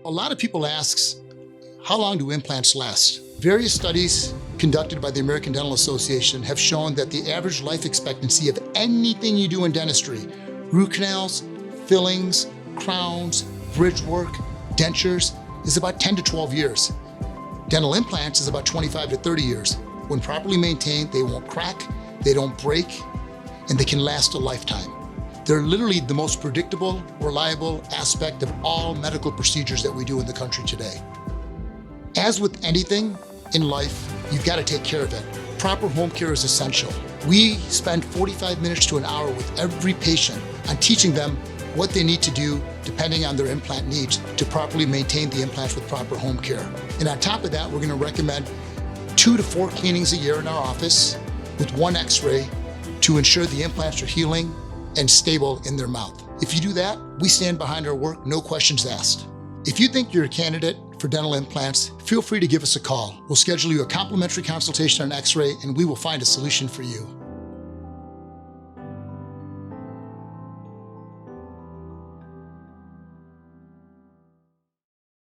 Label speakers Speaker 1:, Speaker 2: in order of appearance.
Speaker 1: A lot of people ask, how long do implants last? Various studies conducted by the American Dental Association have shown that the average life expectancy of anything you do in dentistry, root canals, fillings, crowns, bridge work, dentures, is about 10 to 12 years. Dental implants is about 25 to 30 years. When properly maintained, they won't crack, they don't break, and they can last a lifetime. They're literally the most predictable, reliable aspect of all medical procedures that we do in the country today. As with anything in life, you've got to take care of it. Proper home care is essential. We spend 45 minutes to an hour with every patient on teaching them what they need to do depending on their implant needs to properly maintain the implants with proper home care. And on top of that, we're going to recommend 2 to 4 cleanings a year in our office with 1 x-ray to ensure the implants are healing and stable in their mouth. If you do that, we stand behind our work, no questions asked. If you think you're a candidate for dental implants, feel free to give us a call. We'll schedule you a complimentary consultation on x-ray and we will find a solution for you.